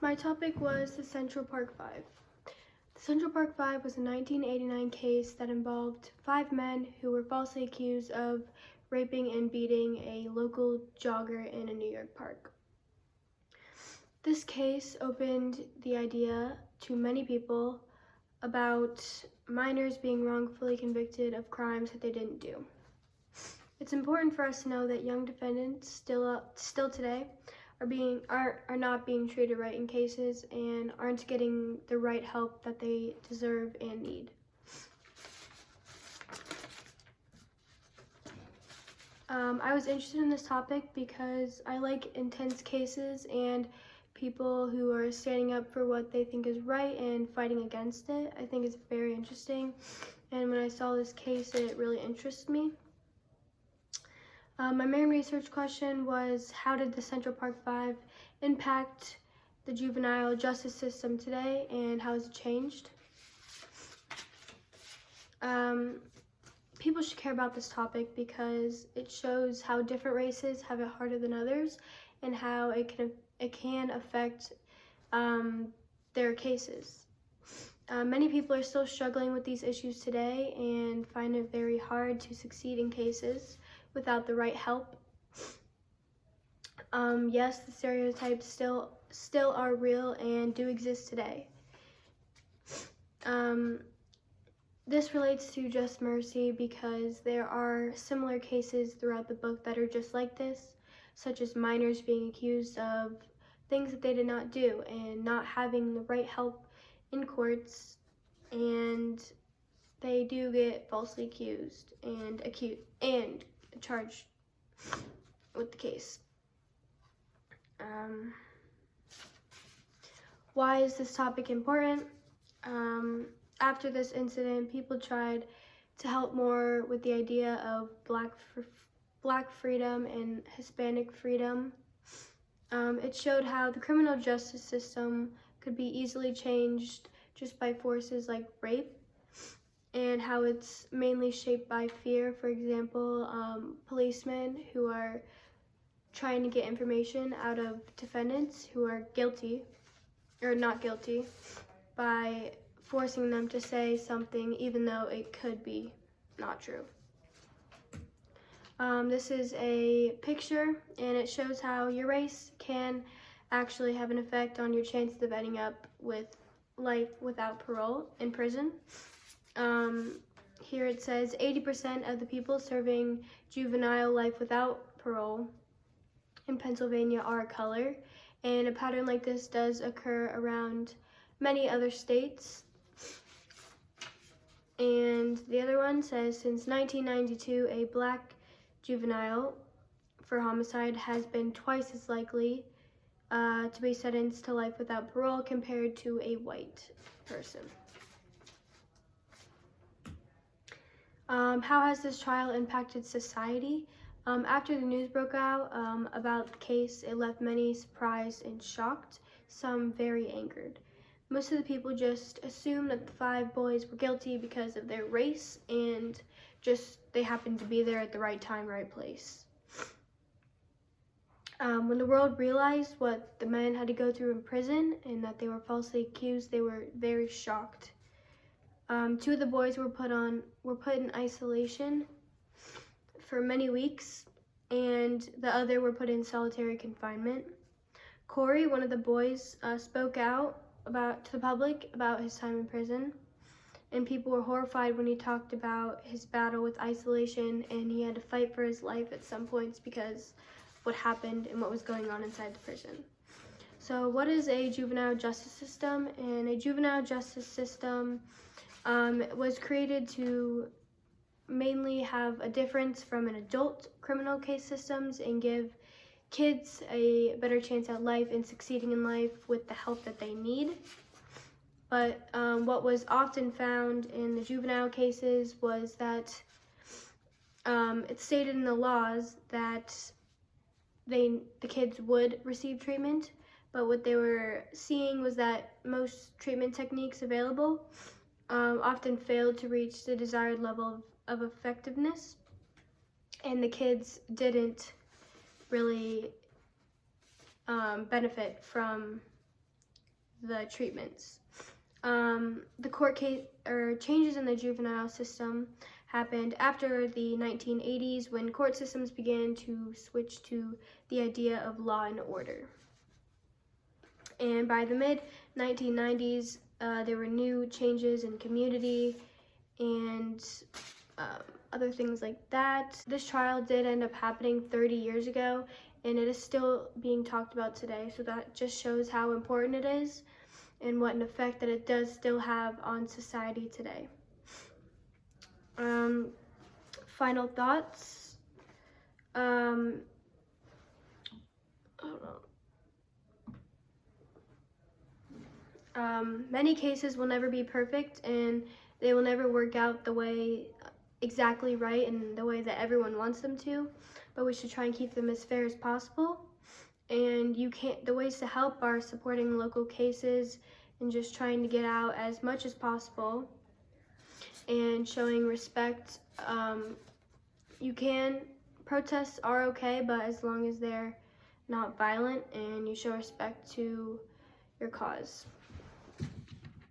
My topic was the Central Park Five. The Central Park Five was a 1989 case that involved 5 men who were falsely accused of raping and beating a local jogger in a New York park. This case opened the idea to many people about minors being wrongfully convicted of crimes that they didn't do. It's important for us to know that young defendants still today are not being treated right in cases and aren't getting the right help that they deserve and need. I was interested in this topic because I like intense cases and people who are standing up for what they think is right and fighting against it. I think it's very interesting, and when I saw this case, it really interested me. My main research question was, how did the Central Park Five impact the juvenile justice system today, and how has it changed? People should care about this topic because it shows how different races have it harder than others and how it can affect their cases. Many people are still struggling with these issues today and find it very hard to succeed in cases without the right help. Yes, the stereotypes still are real and do exist today. This relates to Just Mercy because there are similar cases throughout the book that are just like this, such as minors being accused of things that they did not do and not having the right help in courts, and they do get falsely accused and charged with the case. Why is this topic important? After this incident, people tried to help more with the idea of black freedom and Hispanic freedom. It showed how the criminal justice system could be easily changed just by forces like rape, and how it's mainly shaped by fear. For example, policemen who are trying to get information out of defendants who are guilty or not guilty by forcing them to say something even though it could be not true. This is a picture, and it shows how your race can actually have an effect on your chances of ending up with life without parole in prison. Here it says 80% of the people serving juvenile life without parole in Pennsylvania are color, and a pattern like this does occur around many other states. And the other one says, since 1992, a black juvenile for homicide has been twice as likely to be sentenced to life without parole compared to a white person. How has this trial impacted society? After the news broke out about the case, it left many surprised and shocked, some very angered. Most of the people just assumed that the 5 boys were guilty because of their race and just they happened to be there at the right time, right place. When the world realized what the men had to go through in prison and that they were falsely accused, they were very shocked. 2 of the boys were put in isolation for many weeks, and the other were put in solitary confinement. Corey, one of the boys, spoke out to the public about his time in prison, and people were horrified when he talked about his battle with isolation, and he had to fight for his life at some points because what happened and what was going on inside the prison. So what is a juvenile justice system? And a juvenile justice system was created to mainly have a difference from an adult criminal case systems and give kids a better chance at life and succeeding in life with the help that they need. But what was often found in the juvenile cases was that it's stated in the laws that the kids would receive treatment, but what they were seeing was that most treatment techniques available often failed to reach the desired level of effectiveness, and the kids didn't really benefit from the treatments. The court case or changes in the juvenile system happened after the 1980s, when court systems began to switch to the idea of law and order. And by the mid-1990s, there were new changes in community and other things like that. This trial did end up happening 30 years ago, and it is still being talked about today, so that just shows how important it is and what an effect that it does still have on society today. Final thoughts. Many cases will never be perfect, and they will never work out the way exactly right and the way that everyone wants them to, but we should try and keep them as fair as possible. And the ways to help are supporting local cases and just trying to get out as much as possible and showing respect. Protests are okay, but as long as they're not violent and you show respect to your cause.